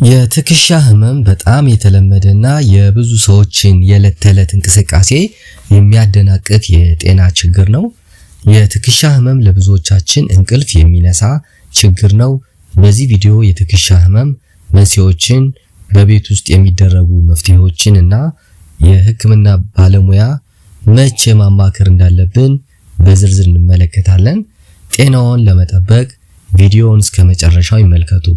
የትከሻ ህመም በጣም የተለመደና የብዙ ሰዎችን የዕለት ተዕለት እንቅስቃሴ የሚያደናቅፍ የጤና ችግር ነው። የትከሻ ህመም ለብዙዎቻችን እንቅልፍ የሚነሳ ችግር ነው። በዚህ ቪዲዮ የትከሻ ህመም መንስኤዎችን፣ በቤት ውስጥ የሚደረጉ መፍትሄዎችን እና የህክምና ባለሙያ መቼ ማማከር እንዳለብን በዝርዝር እንመለከታለን። ጤናውን ለመጠበቅ ቪዲዮውን እስከመጨረሻው ይመልከቱ።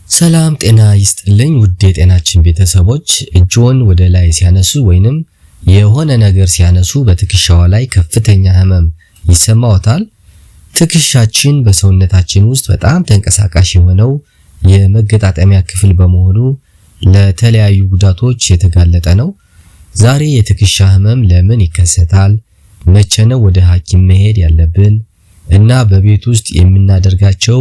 ሰላም ጤና ይስጥልኝ ውድ የጤናችን ቤተሰቦች፣ እጆን ወደ ላይ ሲያነሱ ወይንም የሆነ ነገር ሲያነሱ በትከሻዋ ላይ ከፍተኛ ህመም ይሰማዎታል? ትከሻችን በሰውነታችን ውስጥ በጣም ተንቀሳቃሽ የሆነው የመገጣጠሚያ ክፍል በመሆኑ ለተለያዩ ጉዳቶች የተጋለጠ ነው። ዛሬ የትከሻ ህመም ለምን ይከሰታል? መቼ ነው ወደ ሐኪም መሄድ ያለብን? እና በቤት ውስጥ የምናደርጋቸው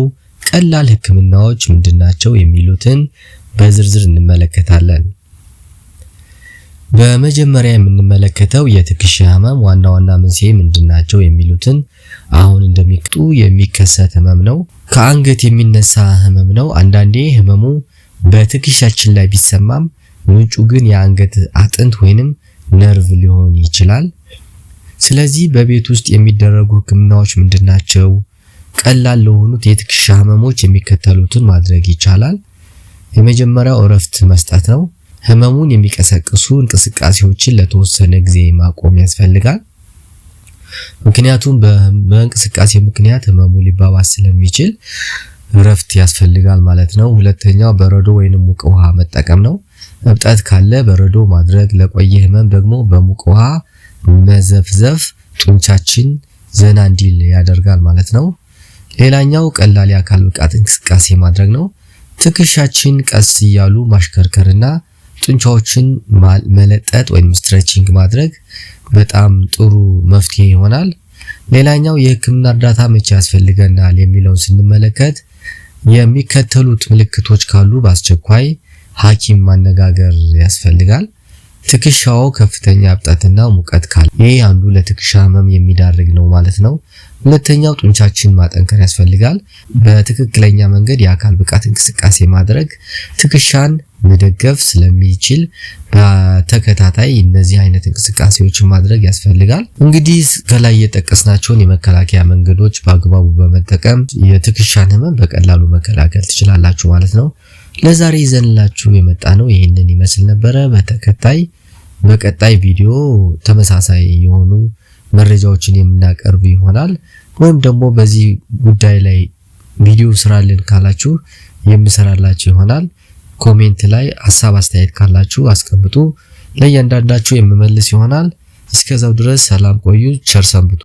ቀላል ህክምናዎች ምንድናቸው የሚሉትን በዝርዝር እንመለከታለን። በመጀመሪያ የምንመለከተው የትከሻ ህመም ዋና ዋና መንስኤ ምንድናቸው የሚሉትን አሁን እንደሚቀጡ የሚከሰት ህመም ነው። ከአንገት የሚነሳ ህመም ነው። አንዳንዴ ህመሙ በትከሻችን ላይ ቢሰማም ምንጩ ግን የአንገት አጥንት ወይንም ነርቭ ሊሆን ይችላል። ስለዚህ በቤት ውስጥ የሚደረጉ ህክምናዎች ምንድናቸው? ቀላል ለሆኑት የትከሻ ህመሞች የሚከተሉትን ማድረግ ይቻላል። የመጀመሪያው እረፍት መስጠት ነው። ህመሙን የሚቀሰቅሱ እንቅስቃሴዎችን ለተወሰነ ጊዜ ማቆም ያስፈልጋል። ምክንያቱም በእንቅስቃሴ ምክንያት ህመሙ ሊባባስ ስለሚችል እረፍት ያስፈልጋል ማለት ነው። ሁለተኛው በረዶ ወይንም ሙቅ ውሃ መጠቀም ነው። እብጠት ካለ በረዶ ማድረግ፣ ለቆየ ህመም ደግሞ በሙቅ ውሃ መዘፍዘፍ ጡንቻችን ዘና እንዲል ያደርጋል ማለት ነው። ሌላኛው ቀላል የአካል ብቃት እንቅስቃሴ ማድረግ ነው። ትከሻችን ቀስ እያሉ ማሽከርከርና ጡንቻዎችን መለጠጥ ወይም ስትሬቺንግ ማድረግ በጣም ጥሩ መፍትሄ ይሆናል። ሌላኛው የህክምና እርዳታ መቼ ያስፈልገናል የሚለውን ስንመለከት የሚከተሉት ምልክቶች ካሉ በአስቸኳይ ሐኪም ማነጋገር ያስፈልጋል። ትከሻው ከፍተኛ እብጠትና ሙቀት ካለ ይሄ አንዱ ለትከሻ ህመም የሚዳርግ ነው ማለት ነው። ሁለተኛው ጡንቻችን ማጠንከር ያስፈልጋል። በትክክለኛ መንገድ የአካል ብቃት እንቅስቃሴ ማድረግ ትከሻን መደገፍ ስለሚችል በተከታታይ እነዚህ አይነት እንቅስቃሴዎችን ማድረግ ያስፈልጋል። እንግዲህ ከላይ የጠቀስናቸውን የመከላከያ መንገዶች በአግባቡ በመጠቀም የትከሻን ህመም በቀላሉ መከላከል ትችላላችሁ ማለት ነው። ለዛሬ ይዘንላችሁ የመጣ ነው ይሄንን ይመስል ነበረ። በቀጣይ ቪዲዮ ተመሳሳይ የሆኑ መረጃዎችን የምናቀርብ ይሆናል። ወይም ደግሞ በዚህ ጉዳይ ላይ ቪዲዮ ስራልን ካላችሁ የምሰራላችሁ ይሆናል። ኮሜንት ላይ ሐሳብ አስተያየት ካላችሁ አስቀምጡ፣ ለእያንዳንዳችሁ የምመልስ ይሆናል። እስከዛው ድረስ ሰላም ቆዩ፣ ቸር ሰንብቱ።